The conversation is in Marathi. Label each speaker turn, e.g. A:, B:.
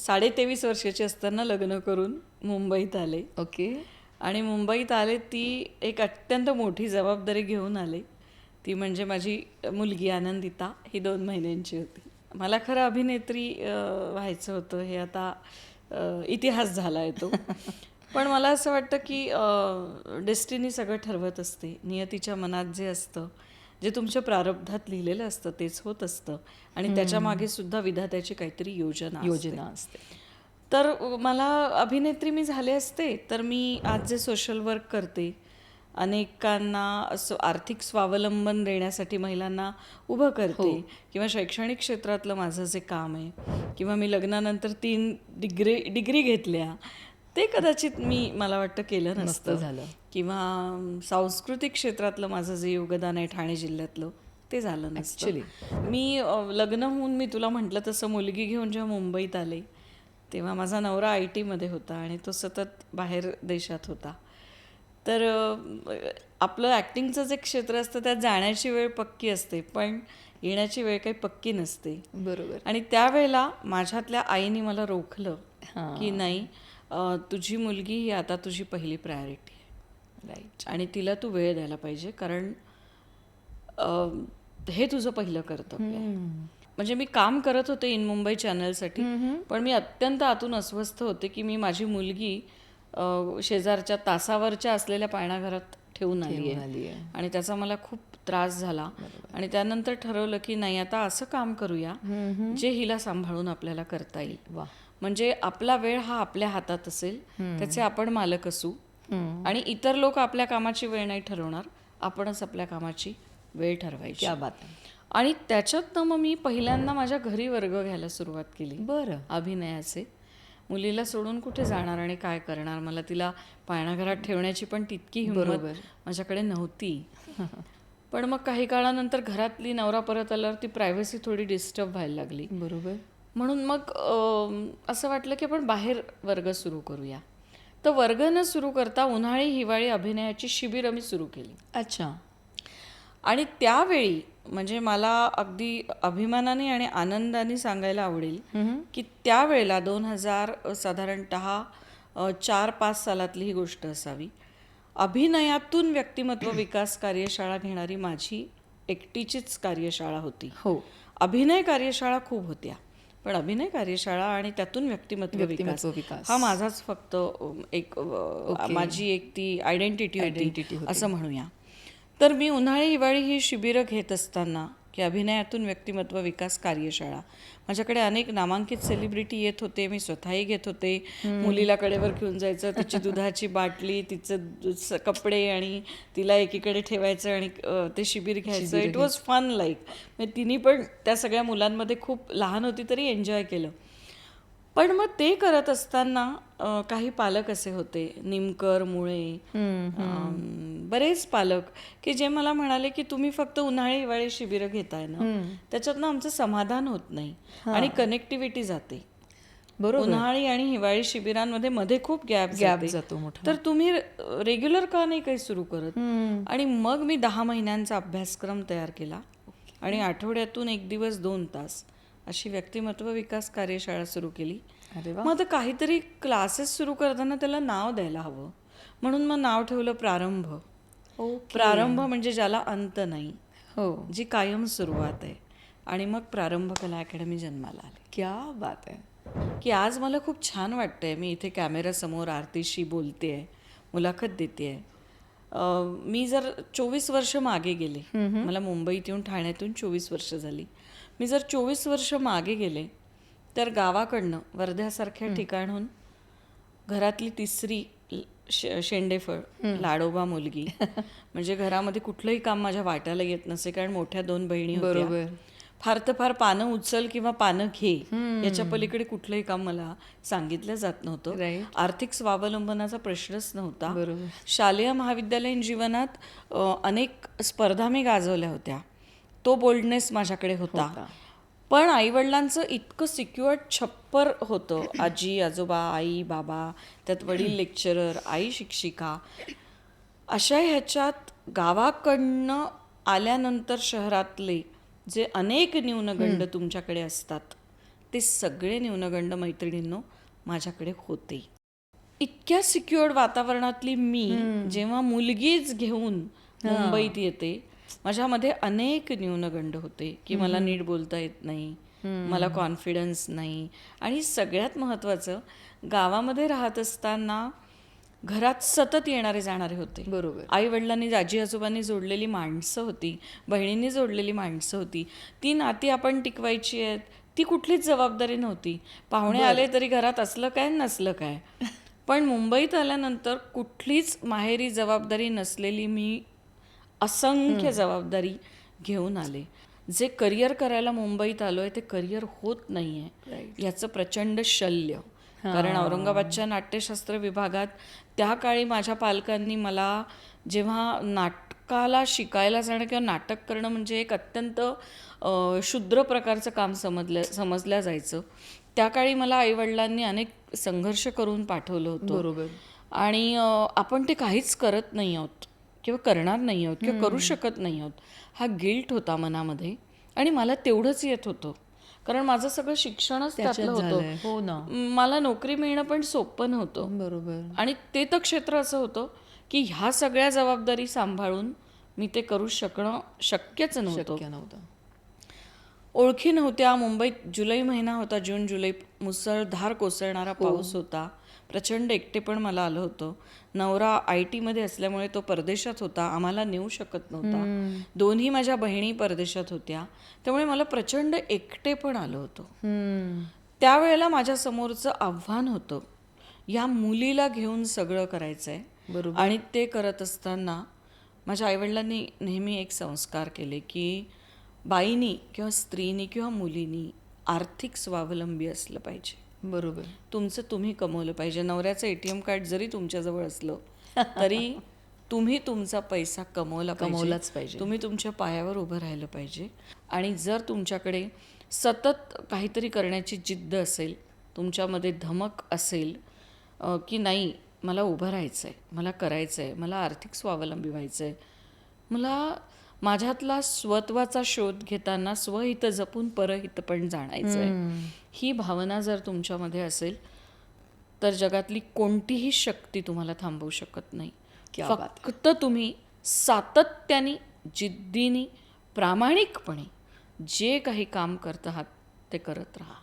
A: 23.5 वर्षाची असताना लग्न करून मुंबईत आले.
B: ओके.
A: आणि मुंबईत आले ती एक अत्यंत मोठी जबाबदारी घेऊन आले. ती म्हणजे माझी मुलगी आनंदिता ही 2 महिन्यांची होती. मला खरं अभिनेत्री व्हायचं होतं, हे आता इतिहास झाला आहे तो. पण मला असं वाटतं की डेस्टिनी सगळं ठरवत असते. नियतीच्या मनात जे असतं, जे तुमच्या प्रारब्धात लिहिलेलं असतं तेच होत असतं. आणि त्याच्या मागे सुद्धा विधात्याची काहीतरी योजना
B: असते.
A: तर मला अभिनेत्री मी झाले असते तर मी आज जे सोशल वर्क करते, अनेकांना असं आर्थिक स्वावलंबन देण्यासाठी महिलांना उभं करते, किंवा शैक्षणिक क्षेत्रातलं माझं जे काम आहे, किंवा मी लग्नानंतर 3 डिग्री घेतल्या, ते कदाचित मला वाटतं केलं नसतं
B: झालं.
A: किंवा सांस्कृतिक क्षेत्रातलं माझं जे योगदान आहे ठाणे जिल्ह्यातलं ते झालं नसतं. मी लग्न होऊन मी तुला म्हटलं तसं मुलगी घेऊन जेव्हा मुंबईत आले तेव्हा माझा नवरा IT मध्ये होता आणि तो सतत बाहेर देशात होता. तर आपलं ॲक्टिंगचं जे क्षेत्र असतं त्यात जाण्याची वेळ पक्की असते, पण येण्याची वेळ काही पक्की नसते.
B: बरोबर.
A: आणि त्यावेळेला माझ्यातल्या आईने मला रोखलं की नाही, तुझी मुलगी ही आता तुझी पहिली प्रायोरिटी आहे.
B: राईट.
A: आणि तिला तू वेळ द्यायला पाहिजे, कारण हे तुझं पहिलं कर्तव्य आहे. म्हणजे मी काम करत होते इन मुंबई चॅनलसाठी, पण मी अत्यंत आतून अस्वस्थ होते की मी माझी मुलगी शेजारच्या तासावरच्या असलेल्या पाळणाघरात ठेवून आली आहे आणि त्याचा मला खूप त्रास झाला. आणि त्यानंतर ठरवलं की नाही, आता असं काम करूया जे हिला सांभाळून आपल्याला करता येईल. म्हणजे आपला वेळ हा आपल्या हातात असेल, त्याचे आपण मालक असू, आणि इतर लोक आपल्या कामाची वेळ नाही ठरवणार, आपणच आपल्या कामाची वेळ ठरवायची.
B: क्या बात आहे.
A: आणि त्याच्यातनं मग मी पहिल्यांदा माझ्या घरी वर्ग घ्यायला सुरुवात केली.
B: बरं.
A: अभिनयाचे. मुलीला सोडून कुठे जाणार आणि काय करणार, मला तिला पाळणाघरात ठेवण्याची पण तितकी हिंमत माझ्याकडे नव्हती. पण मग काही काळानंतर घरातली, नवरा परत आल्यावर ती प्रायव्हसी थोडी डिस्टर्ब व्हायला लागली.
B: बरोबर.
A: म्हणून मग असं वाटलं की आपण बाहेर वर्ग सुरू करूया. तर वर्ग न सुरू करता उन्हाळी हिवाळी अभिनयाची शिबिरं मी सुरू केली.
B: अच्छा.
A: आणि त्यावेळी म्हणजे मला अगदी अभिमानाने आणि आनंदाने सांगायला आवडेल की त्यावेळेला 2000 साधारणतः 4-5 सालातली ही गोष्ट असावी, अभिनयातून व्यक्तिमत्व विकास कार्यशाळा घेणारी माझी एकटीचीच कार्यशाळा होती. अभिनय कार्यशाळा खूप होत्या, पण अभिनय कार्यशाळा आणि त्यातून व्यक्तिमत्व विकास हा माझाच फक्त एक माझी एक ती आयडेंटिटी होती असं म्हणूया. तर मी उन्हाळी हिवाळी ही शिबिरं घेत असताना की अभिनयातून व्यक्तिमत्व विकास कार्यशाळा, माझ्याकडे अनेक नामांकित सेलिब्रिटी येत होते, मी स्वतःही घेत होते. मुलीला कडेवर घेऊन जायचं, तिची दुधाची बाटली, तिचं कपडे, आणि तिला एकीकडे ठेवायचं आणि ते शिबिर घ्यायचं. It was fun. म्हणजे तिने पण त्या सगळ्या मुलांमध्ये खूप लहान होती तरी एन्जॉय केलं. पण मग ते करत असताना काही पालक असे होते, निमकर, मुळे, बरेच पालक, की जे मला म्हणाले की तुम्ही फक्त उन्हाळी हिवाळी शिबिरं घेताय ना, त्याच्यातनं आमचं समाधान होत नाही आणि कनेक्टिव्हिटी जाते. उन्हाळी आणि हिवाळी शिबिरांमध्ये मध्ये खूप गॅप जातो, तर तुम्ही रेग्युलर का नाही काही सुरू करत. आणि मग मी 10 महिन्यांचा अभ्यासक्रम तयार केला आणि आठवड्यातून 1 दिवस 2 तास अशी व्यक्तिमत्व विकास कार्यशाळा सुरू केली. मग आता काहीतरी क्लासेस सुरू करताना त्याला नाव द्यायला हवं, म्हणून मग नाव ठेवलं प्रारंभ. प्रारंभ म्हणजे ज्याला अंत नाही, जी कायम सुरुवात आहे. आणि मग प्रारंभ कला अकॅडमी जन्माला आली.
B: क्या बात आहे.
A: की आज मला खूप छान वाटतंय, मी इथे कॅमेऱ्यासमोर आरतीशी बोलते आहे, मुलाखत देते आहे. मी जर 24 वर्ष मागे गेले, मला मुंबईत येऊन ठाण्यातून 24 वर्ष झाली, मी जर 24 वर्ष मागे गेले तर गावाकडनं वर्ध्यासारख्या ठिकाणहून घरातली तिसरी शेंडेफळ लाडोबा मुलगी, म्हणजे घरामध्ये कुठलंही काम माझ्या वाट्याला येत नसे, कारण मोठ्या 2 बहिणी होत्या. फार तर फार पानं उचल किंवा पानं घे, याच्या पलीकडे कुठलंही काम मला सांगितलं जात नव्हतं. आर्थिक स्वावलंबनाचा प्रश्नच नव्हता. शालेय महाविद्यालयीन जीवनात अनेक स्पर्धा मी गाजवल्या होत्या, तो बोल्डनेस माझ्याकडे होता. पण आईवडिलांचं इतकं सिक्युअर्ड छप्पर होतं, आजी आजोबा, आई बाबा, त्यात वडील लेक्चरर, आई शिक्षिका, अशा ह्याच्यात गावाकडनं आल्यानंतर शहरातले जे अनेक न्यूनगंड तुमच्याकडे असतात ते सगळे न्यूनगंड मैत्रिणींनो माझ्याकडे होते. इतक्या सिक्युअर्ड वातावरणातली मी जेव्हा मुलगीच घेऊन मुंबईत येते, माझ्यामध्ये अनेक न्यूनगंड होते की मला नीट बोलता येत नाही, मला कॉन्फिडन्स नाही, आणि सगळ्यात महत्त्वाचं, गावामध्ये राहत असताना घरात सतत येणारे जाणारे होते.
B: बरोबर.
A: आई वडिलांनी, आजी आजोबांनी जोडलेली माणसं होती, बहिणींनी जोडलेली माणसं होती. ती नाती आपण टिकवायची आहेत, ती कुठलीच जबाबदारी नव्हती. पाहुणे आले तरी घरात असलं काय नसलं काय. पण मुंबईत आल्यानंतर कुठलीच माहेरी जबाबदारी नसलेली मी असंख्य जबाबदारी घेऊन आले. जे करिअर करायला मुंबईत आलोय ते करिअर होत नाहीये याचं प्रचंड शल्य. कारण औरंगाबादच्या नाट्यशास्त्र विभागात त्या काळी माझ्या पालकांनी मला, जेव्हा नाटकाला शिकायला जाणं किंवा नाटक करणं म्हणजे एक अत्यंत क्षुद्र प्रकारचं काम समजल्या जायचं, त्या काळी मला आईवडिलांनी अनेक संघर्ष करून पाठवलं होतं.
B: बरोबर.
A: आणि आपण ते काहीच करत नाही आहोत किंवा करणार नाही आहोत किंवा करू शकत नाही आहोत, हा गिल्ट होता मनामध्ये. आणि मला तेवढंच येत होतं, कारण माझं सगळं शिक्षणच त्यातलं होतं.
B: हो ना.
A: मला नोकरी मिळणं पण सोपं नव्हतं.
B: बरोबर.
A: आणि ते तर क्षेत्र असं होतं की ह्या सगळ्या जबाबदारी सांभाळून मी ते करू शकणं शक्यच नव्हतं.
B: शक्य नव्हतं.
A: ओळखी नव्हत्या. मुंबईत जुलै महिना होता, जून जुलै, मुसळधार कोसळणारा पाऊस होता. प्रचंड एकटेपण मला आलं होतं. नवरा IT मध्ये असल्यामुळे तो परदेशात होता, आम्हाला नेऊ शकत नव्हता. दोन्ही माझ्या बहिणी परदेशात होत्या, त्यामुळे मला प्रचंड एकटेपण आलं होतं. त्यावेळेला माझ्या समोरचं आव्हान होतं, या मुलीला घेऊन सगळं करायचं आहे.
B: बरोबर.
A: आणि ते करत असताना माझ्या आईवडिलांनी नेहमी एक संस्कार केले की बाईनी किंवा स्त्रीनी किंवा मुलीनी आर्थिक स्वावलंबी असलं पाहिजे.
B: बरोबर.
A: तुमचं तुम्ही कमवलं पाहिजे. नवऱ्याचं ATM कार्ड जरी तुमच्याजवळ असलं तरी तुम्ही तुमचा पैसा कमवलाच पाहिजे. तुम्ही तुमच्या पायावर उभं राहिलं पाहिजे. आणि जर तुमच्याकडे सतत काहीतरी करण्याची जिद्द असेल, तुमच्यामध्ये धमक असेल की नाही, मला उभं राहायचं आहे, मला करायचं आहे, मला आर्थिक स्वावलंबी व्हायचं आहे, मला माझ्यातला स्वत्वाचा शोध घेताना स्वहित जपून परहित पण जाणायचं आहे, ही भावना जर तुमच्यामध्ये असेल तर जगातली कोणतीही शक्ती तुम्हाला थांबवू शकत नाही. फक्त तुम्ही सातत्याने, जिद्दीने, प्रामाणिकपणे जे काही काम करत आहात ते करत राहा.